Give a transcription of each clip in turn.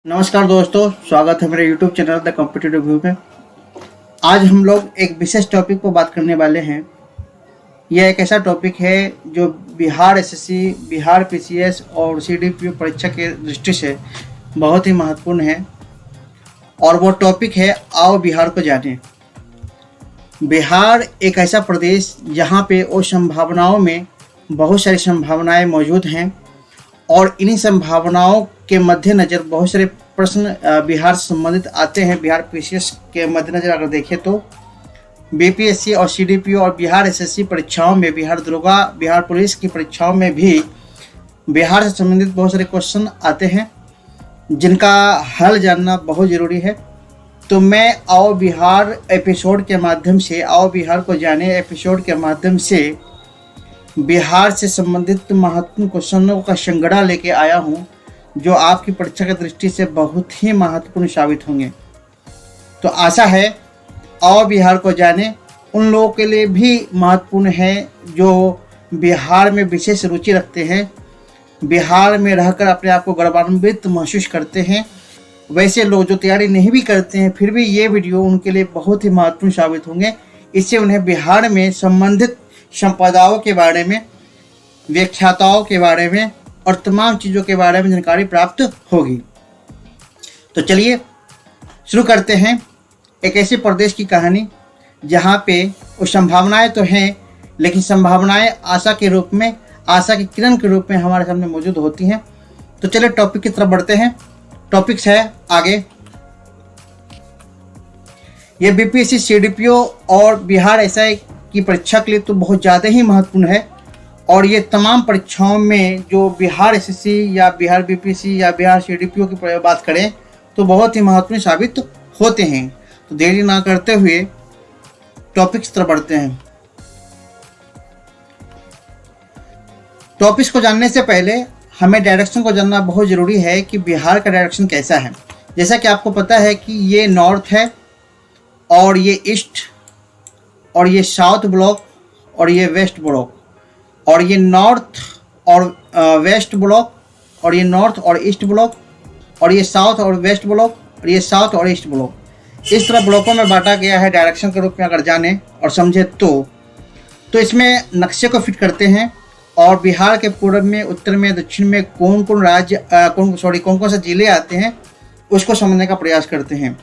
नमस्कार दोस्तों, स्वागत है मेरे YouTube channel the competitive view में। आज हम लोग एक विशेष टॉपिक पर बात करने वाले हैं। यह एक ऐसा टॉपिक है जो बिहार एसएससी, बिहार पीसीएस और सीडीपीओ परीक्षा के दृष्टि से बहुत ही महत्वपूर्ण है और वो टॉपिक है आओ बिहार को जानें। बिहार एक ऐसा प्रदेश जहाँ पे वो संभावनाओं में बहुत सारी संभावनाएं मौजूद हैं और इन्हीं संभावनाओं के मद्देनज़र बहुत सारे प्रश्न बिहार से संबंधित आते हैं। बिहार पीसीएस के मद्देनज़र अगर देखें तो बीपीएससी और सीडीपीओ और बिहार एसएससी परीक्षाओं में, बिहार दरोगा, बिहार पुलिस की परीक्षाओं में भी बिहार से संबंधित बहुत सारे क्वेश्चन आते हैं जिनका हल जानना बहुत ज़रूरी है। तो मैं आओ बिहार एपिसोड के माध्यम से, आओ बिहार को जाने एपिसोड के माध्यम से बिहार से संबंधित महत्वपूर्ण क्वेश्चनों का श्रृंखला लेके आया हूँ जो आपकी परीक्षा की दृष्टि से बहुत ही महत्वपूर्ण साबित होंगे। तो आशा है आओ बिहार को जाने उन लोगों के लिए भी महत्वपूर्ण है जो बिहार में विशेष रुचि रखते हैं, बिहार में रहकर अपने आप को गौरवान्वित महसूस करते हैं। वैसे लोग जो तैयारी नहीं भी करते हैं फिर भी ये वीडियो उनके लिए बहुत ही महत्वपूर्ण साबित होंगे। इससे उन्हें बिहार में संबंधित संपदाओं के बारे में, व्याख्याताओं के बारे में और तमाम चीज़ों के बारे में जानकारी प्राप्त होगी। तो चलिए शुरू करते हैं एक ऐसे प्रदेश की कहानी जहाँ पे वो संभावनाएं तो हैं लेकिन संभावनाएं आशा के रूप में, आशा की किरण के रूप में हमारे सामने मौजूद होती हैं। तो चलिए टॉपिक की तरफ बढ़ते हैं। टॉपिक्स है आगे, ये बीपीएससी, सीडीपीओ और बिहार एसआई की परीक्षा के लिए तो बहुत ज़्यादा ही महत्वपूर्ण है और ये तमाम परीक्षाओं में जो बिहार एसएससी या बिहार बीपीएससी या बिहार सीडीपीओ की बात करें तो बहुत ही महत्वपूर्ण साबित होते हैं। तो देरी ना करते हुए टॉपिक्स तरफ बढ़ते हैं। टॉपिक्स को जानने से पहले हमें डायरेक्शन को जानना बहुत ज़रूरी है कि बिहार का डायरेक्शन कैसा है। जैसा कि आपको पता है कि ये नॉर्थ है और ये ईस्ट और ये साउथ ब्लॉक और ये वेस्ट ब्लॉक और ये नॉर्थ और वेस्ट ब्लॉक और ये नॉर्थ और ईस्ट ब्लॉक और ये साउथ और वेस्ट ब्लॉक और ये साउथ और ईस्ट ब्लॉक, इस तरह ब्लॉकों में बांटा गया है डायरेक्शन के रूप में। अगर जाने और समझे तो इसमें नक्शे को फिट करते हैं और बिहार के पूर्व में, उत्तर में, दक्षिण में कौन कौन राज्य कौन कौन से जिले आते हैं उसको समझने का प्रयास करते हैं।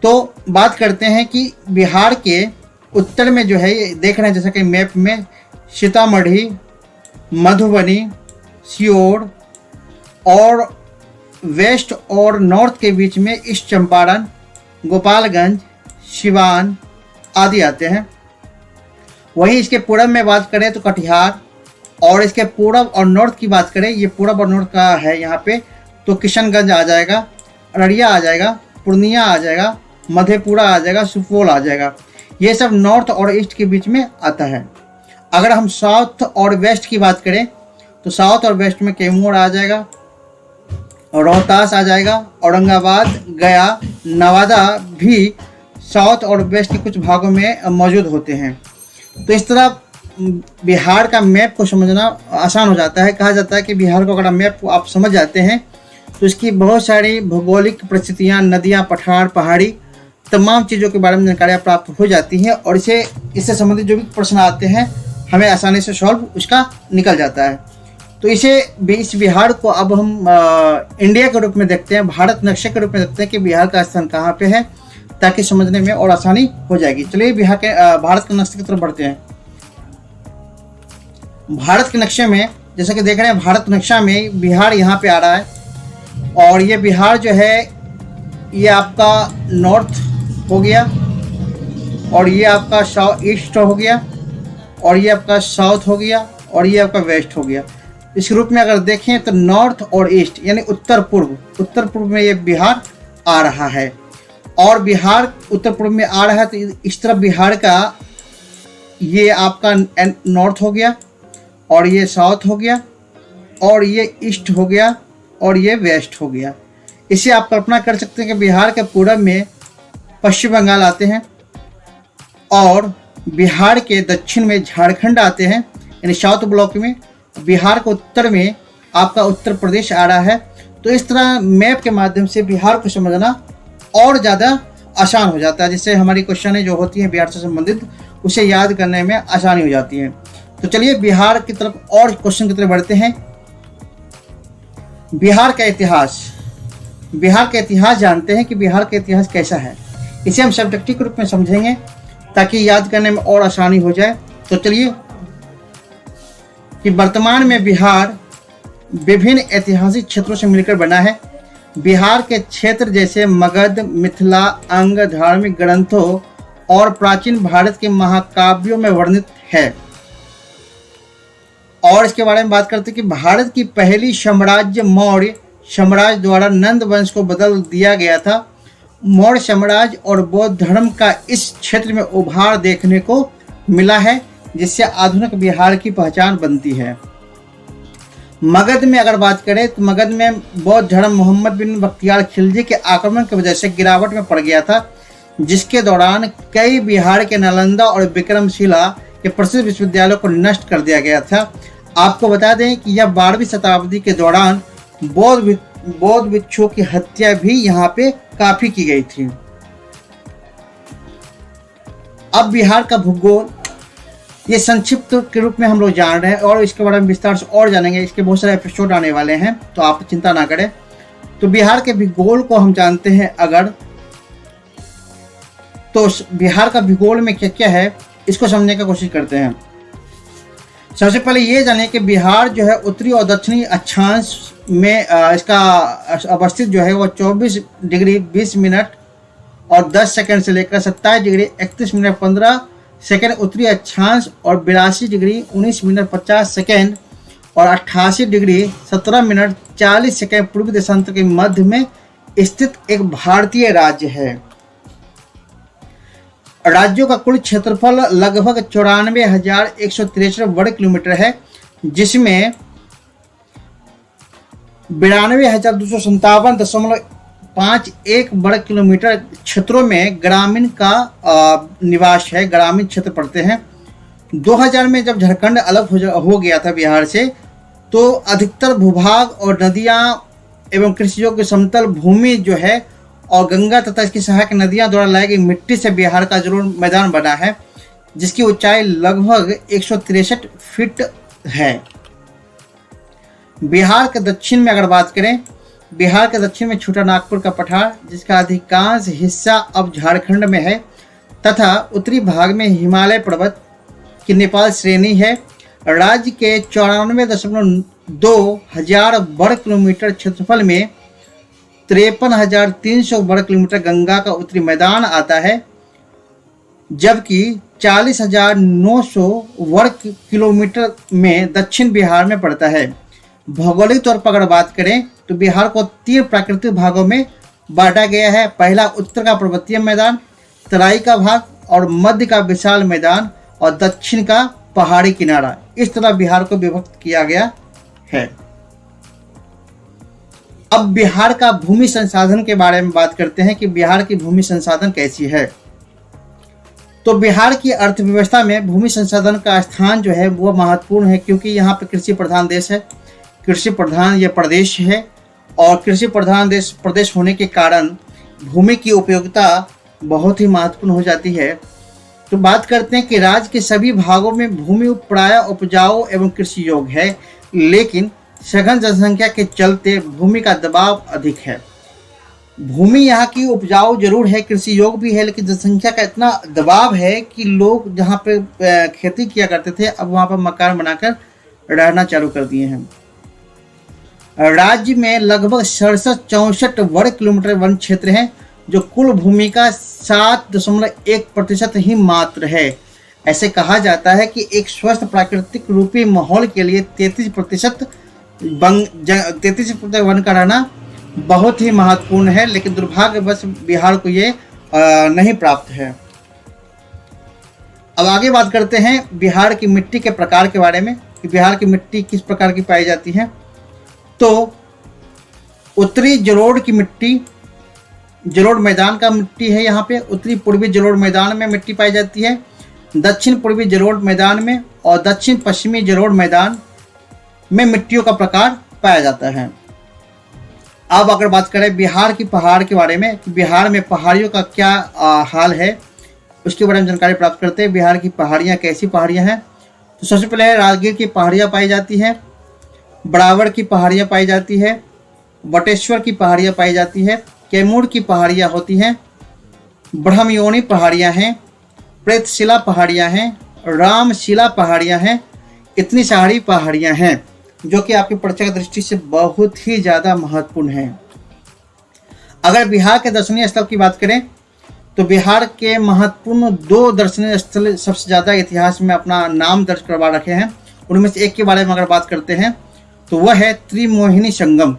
तो बात करते हैं कि बिहार के उत्तर में जो है ये देख रहे हैं जैसा कि मैप में सीतामढ़ी, मधुबनी, सीहोर और वेस्ट और नॉर्थ के बीच में ईस्ट चंपारण, गोपालगंज, सिवान आदि आते हैं। वहीं इसके पूर्व में बात करें तो कटिहार और इसके पूर्व और नॉर्थ की बात करें, ये पूर्व और नॉर्थ का है यहाँ पे, तो किशनगंज आ जाएगा, अररिया आ जाएगा, पूर्णिया आ जाएगा, मधेपुरा आ जाएगा, सुपौल आ जाएगा। ये सब नॉर्थ और ईस्ट के बीच में आता है। अगर हम साउथ और वेस्ट की बात करें तो साउथ और वेस्ट में कैमूर आ जाएगा, रोहतास आ जाएगा, औरंगाबाद, गया, नवादा भी साउथ और वेस्ट के कुछ भागों में मौजूद होते हैं। तो इस तरह बिहार का मैप को समझना आसान हो जाता है। कहा जाता है कि बिहार को अगर मैप को आप समझ जाते हैं तो इसकी बहुत सारी भौगोलिक परिस्थितियाँ, नदियाँ, पठार, पहाड़ी, तमाम चीज़ों के बारे में जानकारियाँ प्राप्त हो जाती हैं और इससे संबंधित जो भी प्रश्न आते हैं हमें आसानी से सॉल्व उसका निकल जाता है। तो इस बिहार को अब हम इंडिया के रूप में देखते हैं, भारत नक्शे के रूप में देखते हैं कि बिहार का स्थान कहाँ पे है, ताकि समझने में और आसानी हो जाएगी। चलिए भारत के नक्शे की तरफ बढ़ते हैं। भारत के नक्शे में जैसा कि देख रहे हैं, भारत नक्शा में बिहार यहाँ पे आ रहा है और ये बिहार जो है ये आपका नॉर्थ हो गया और ये आपका ईस्ट हो गया और ये आपका साउथ हो गया और ये आपका वेस्ट हो गया। इस रूप में अगर देखें तो नॉर्थ और ईस्ट यानी उत्तर पूर्व में ये बिहार आ रहा है और बिहार उत्तर पूर्व में आ रहा है तो इस तरफ बिहार का ये आपका नॉर्थ हो गया और ये साउथ हो गया और ये ईस्ट हो गया और ये वेस्ट हो गया। इसे आप कल्पना कर सकते हैं कि बिहार के पूर्व में पश्चिम बंगाल आते हैं और बिहार के दक्षिण में झारखंड आते हैं यानी साउथ ब्लॉक में। बिहार के उत्तर में आपका उत्तर प्रदेश आ रहा है तो इस तरह मैप के माध्यम से बिहार को समझना और ज़्यादा आसान हो जाता है, जिससे हमारी क्वेश्चन जो होती हैं बिहार से संबंधित उसे याद करने में आसानी हो जाती है। तो चलिए बिहार की तरफ और क्वेश्चन की तरफ बढ़ते हैं। बिहार का इतिहास। बिहार का इतिहास जानते हैं कि बिहार का इतिहास कैसा है। इसे हम सब्जेक्टिव के रूप में समझेंगे ताकि याद करने में और आसानी हो जाए। तो चलिए कि वर्तमान में बिहार विभिन्न ऐतिहासिक क्षेत्रों से मिलकर बना है। बिहार के क्षेत्र जैसे मगध, मिथिला, अंग, धार्मिक ग्रंथों और प्राचीन भारत के महाकाव्यों में वर्णित है। और इसके बारे में बात करते हैं कि भारत की पहली साम्राज्य मौर्य साम्राज्य द्वारा नंद वंश को बदल दिया गया था। मौर्य साम्राज्य और बौद्ध धर्म का इस क्षेत्र में उभार देखने को मिला है, जिससे आधुनिक बिहार की पहचान बनती है। मगध में अगर बात करें तो मगध में बौद्ध धर्म मोहम्मद बिन बख्तियार खिलजी के आक्रमण की वजह से गिरावट में पड़ गया था, जिसके दौरान कई बिहार के नालंदा और विक्रमशिला के प्रसिद्ध विश्वविद्यालयों को नष्ट कर दिया गया था। आपको बता दें कि यह 12वीं शताब्दी के दौरान बौद्ध भिक्षुओं की हत्या भी यहाँ पे काफी की गई थी। अब बिहार का भूगोल, ये संक्षिप्त के रूप में हम लोग जान रहे हैं और इसके बारे में विस्तार से और जानेंगे। इसके बहुत सारे एपिसोड आने वाले हैं, तो आप चिंता ना करें। तो बिहार के भूगोल को हम जानते हैं अगर, तो बिहार का भूगोल में क्या क्या है इसको समझने की कोशिश करते हैं। सबसे पहले ये जानें कि बिहार जो है उत्तरी और दक्षिणी अक्षांश में इसका अवस्थित जो है वो 24 डिग्री 20 मिनट और 10 सेकंड से लेकर 27 डिग्री 31 मिनट 15 सेकंड उत्तरी अक्षांश और 82 डिग्री 19 मिनट 50 सेकंड और 88 डिग्री 17 मिनट 40 सेकंड पूर्वी देशांतर के मध्य में स्थित एक भारतीय राज्य है। राज्यों का कुल क्षेत्रफल लगभग 94,163 वर्ग किलोमीटर है, जिसमें 92,257.51 वर्ग किलोमीटर क्षेत्रों में ग्रामीण का निवास है, ग्रामीण क्षेत्र पड़ते हैं। 2000 में जब झारखंड अलग हो गया था बिहार से, तो अधिकतर भूभाग और नदियां एवं कृषि योग्य समतल भूमि जो है और गंगा तथा इसकी सहायक नदियां द्वारा लाई गई मिट्टी से बिहार का जरूर मैदान बना है, जिसकी ऊंचाई लगभग 163 फीट है। बिहार के दक्षिण में अगर बात करें, बिहार के दक्षिण में छोटा नागपुर का पठार, जिसका अधिकांश हिस्सा अब झारखंड में है, तथा उत्तरी भाग में हिमालय पर्वत की नेपाल श्रेणी है। राज्य के 94.2 हजार वर्ग किलोमीटर क्षेत्रफल में 53,300 वर्ग किलोमीटर गंगा का उत्तरी मैदान आता है, जबकि 40,900 वर्ग किलोमीटर में दक्षिण बिहार में पड़ता है। भौगोलिक तौर पर अगर बात करें तो बिहार को 3 प्राकृतिक भागों में बांटा गया है। पहला उत्तर का पर्वतीय मैदान, तराई का भाग और मध्य का विशाल मैदान और दक्षिण का पहाड़ी किनारा। इस तरह बिहार को विभक्त किया गया है। अब बिहार का भूमि संसाधन के बारे में बात करते हैं कि बिहार की भूमि संसाधन कैसी है। तो बिहार की अर्थव्यवस्था में भूमि संसाधन का स्थान जो है वो महत्वपूर्ण है, क्योंकि यहाँ पे कृषि प्रधान देश है, कृषि प्रधान ये प्रदेश है, और कृषि प्रधान प्रदेश होने के कारण भूमि की उपयोगिता बहुत ही महत्वपूर्ण हो जाती है। तो बात करते हैं कि राज्य के सभी भागों में भूमि प्रायः उपजाऊ एवं कृषि योग्य है, लेकिन सघन जनसंख्या के चलते भूमि का दबाव अधिक है। भूमि यहाँ की उपजाऊ जरूर है, कृषि योग्य भी है, लेकिन जनसंख्या का इतना दबाव है कि लोग जहाँ पे खेती किया करते थे अब वहाँ पर मकान बनाकर रहना चालू कर दिए हैं। राज्य में लगभग 67-64 वर्ग किलोमीटर वन क्षेत्र है, जो कुल भूमि का 7.1% ही मात्र है। ऐसे कहा जाता है कि एक स्वस्थ प्राकृतिक रूपी माहौल के लिए 33% वन का रहना बहुत ही महत्वपूर्ण है, लेकिन दुर्भाग्यवश बिहार को ये नहीं प्राप्त है। अब आगे बात करते हैं बिहार की मिट्टी के प्रकार के बारे में कि बिहार की मिट्टी किस प्रकार की पाई जाती है। तो उत्तरी जलोढ़ की मिट्टी, जलोढ़ मैदान का मिट्टी है, यहाँ पे उत्तरी पूर्वी जलोढ़ मैदान में मिट्टी पाई जाती है, दक्षिण पूर्वी जलोढ़ मैदान में और दक्षिण पश्चिमी जलोढ़ मैदान में मिट्टियों का प्रकार पाया जाता है। अब अगर बात करें बिहार की पहाड़ के बारे में, बिहार में पहाड़ियों का क्या हाल है, उसके बारे में जानकारी प्राप्त करते हैं। बिहार की पहाड़ियाँ कैसी पहाड़ियाँ हैं? तो सबसे पहले राजगीर की पहाड़ियाँ पाई जाती हैं, बरावर की पहाड़ियाँ पाई जाती है, बटेश्वर की पहाड़ियाँ पाई जाती है, कैमूर की पहाड़ियाँ होती हैं, ब्रह्मयोनी पहाड़ियाँ हैं, प्रेतशिला पहाड़ियाँ हैं, रामशिला पहाड़ियाँ हैं। इतनी सारी पहाड़ियाँ हैं जो कि आपकी परीक्षा की दृष्टि से बहुत ही ज़्यादा महत्वपूर्ण है। अगर बिहार के दर्शनीय स्थल की बात करें तो बिहार के महत्वपूर्ण 2 दर्शनीय स्थल सबसे ज़्यादा इतिहास में अपना नाम दर्ज करवा रखे हैं। उनमें से एक के बारे में अगर बात करते हैं तो वह है त्रिमोहिनी संगम।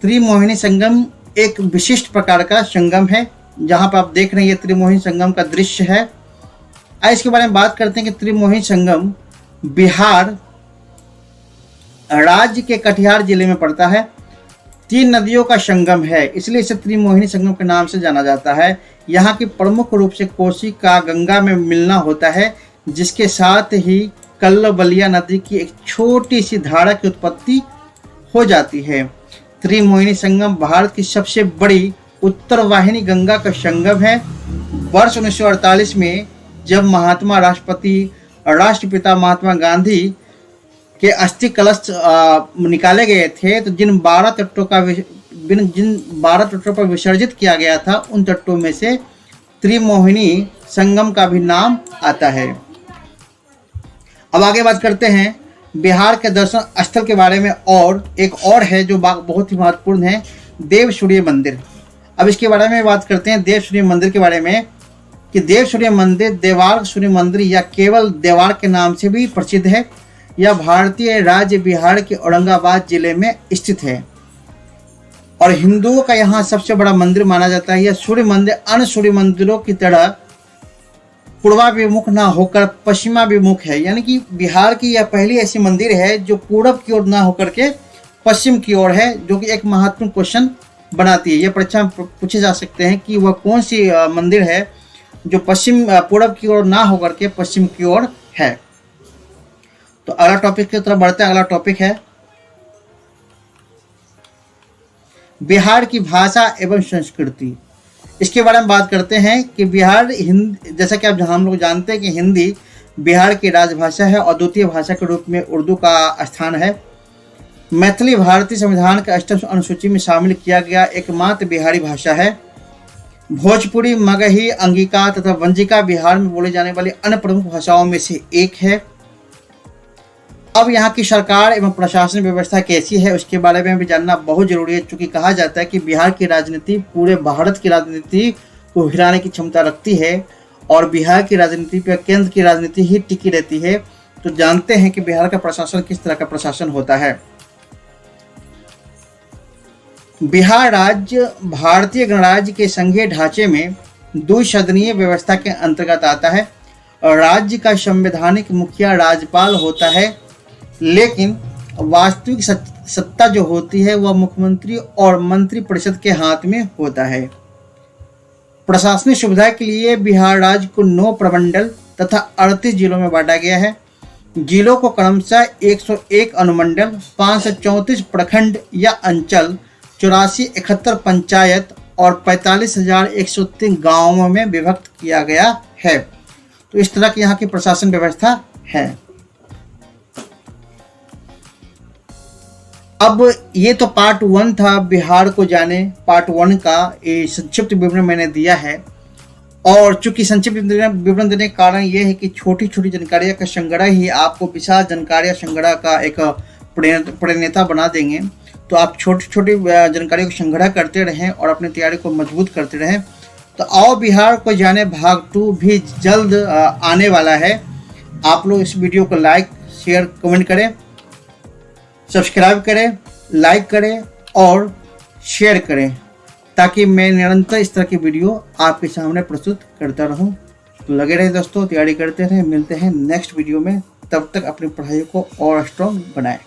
त्रिमोहिनी संगम एक विशिष्ट प्रकार का संगम है, जहाँ पर आप देख रहे हैं ये त्रिमोहिनी संगम का दृश्य है। इसके बारे में बात करते हैं कि त्रिमोहिनी संगम बिहार राज्य के कटिहार जिले में पड़ता है। 3 नदियों का संगम है, इसलिए इसे त्रिमोहिनी संगम के नाम से जाना जाता है। यहाँ की प्रमुख रूप से कोसी का गंगा में मिलना होता है, जिसके साथ ही कल्लबलिया नदी की एक छोटी सी धारा की उत्पत्ति हो जाती है। त्रिमोहिनी संगम भारत की सबसे बड़ी उत्तर वाहिनी गंगा का संगम है। वर्ष 1948 में जब राष्ट्रपिता महात्मा गांधी के अस्थि कलश निकाले गए थे, तो जिन 12 तटों पर विसर्जित किया गया था, उन तटों में से त्रिमोहिनी संगम का भी नाम आता है। अब आगे बात करते हैं बिहार के दर्शन स्थल के बारे में, और एक और है जो बहुत ही महत्वपूर्ण है, देव सूर्य मंदिर। अब इसके बारे में बात करते हैं देव सूर्य मंदिर के बारे में, कि देव सूर्य मंदिर देवार सूर्य मंदिर या केवल देवार के नाम से भी प्रसिद्ध है। यह भारतीय राज्य बिहार के औरंगाबाद जिले में स्थित है और हिंदुओं का यहाँ सबसे बड़ा मंदिर माना जाता है। यह सूर्य मंदिर अन्य सूर्य मंदिरों की तरह पूर्वाभिमुख ना होकर पश्चिमाभिमुख है, यानी कि बिहार की यह पहली ऐसी मंदिर है जो पूरब की ओर ना होकर के पश्चिम की ओर है, जो कि एक महत्वपूर्ण क्वेश्चन बनाती है। यह परीक्षा में पूछे जा सकते हैं कि वह कौन सी मंदिर है जो पूरब की ओर ना होकर के पश्चिम की ओर है। तो अगला टॉपिक की तरफ बढ़ते हैं। अगला टॉपिक है बिहार की भाषा एवं संस्कृति। इसके बारे में बात करते हैं कि बिहार जैसा कि हम लोग जानते हैं कि हिंदी बिहार की राजभाषा है और द्वितीय भाषा के रूप में उर्दू का स्थान है। मैथिली भारतीय संविधान के 8वीं अनुसूची में शामिल किया गया एकमात्र बिहारी भाषा है। भोजपुरी, मगही, अंगिका तथा वंजिका बिहार में बोली जाने वाली अन्य प्रमुख भाषाओं में से एक है। अब यहाँ की सरकार एवं प्रशासन व्यवस्था कैसी है उसके बारे में भी जानना बहुत जरूरी है, चूँकि कहा जाता है कि बिहार की राजनीति पूरे भारत की राजनीति को हिलाने की क्षमता रखती है और बिहार की राजनीति पर केंद्र की राजनीति ही टिकी रहती है। तो जानते हैं कि बिहार का प्रशासन किस तरह का प्रशासन होता है। बिहार राज्य भारतीय गणराज्य के संघीय ढांचे में द्विसदनीय व्यवस्था के अंतर्गत आता है और राज्य का संवैधानिक मुखिया राज्यपाल होता है, लेकिन वास्तविक सत्ता जो होती है वह मुख्यमंत्री और मंत्री परिषद के हाथ में होता है। प्रशासनिक सुविधा के लिए बिहार राज्य को 9 प्रमंडल तथा 38 जिलों में बांटा गया है। जिलों को क्रमशः 101 अनुमंडल, 534 प्रखंड या अंचल, 84-71 पंचायत और 45,103 गांवों में विभक्त किया गया है। तो इस तरह की यहाँ की प्रशासन व्यवस्था है। अब ये तो पार्ट 1 था बिहार को जाने। पार्ट 1 का ये संक्षिप्त विवरण मैंने दिया है और चूंकि संक्षिप्त विवरण देने का कारण ये है कि छोटी छोटी जानकारियाँ का संग्रह ही आपको विशाल जानकारियाँ संग्रह का एक प्रणेता बना देंगे। तो आप छोटी छोटी जानकारियों को संग्रह करते रहें और अपनी तैयारी को मजबूत करते रहें। तो आओ बिहार को जाने भाग 2 भी जल्द आने वाला है। आप लोग इस वीडियो को लाइक, शेयर, कमेंट करें, सब्सक्राइब करें, लाइक करें और शेयर करें, ताकि मैं निरंतर इस तरह की वीडियो आपके सामने प्रस्तुत करता रहूं। तो लगे रहे दोस्तों, तैयारी करते रहें। मिलते हैं नेक्स्ट वीडियो में, तब तक अपनी पढ़ाई को और स्ट्रॉन्ग बनाएं।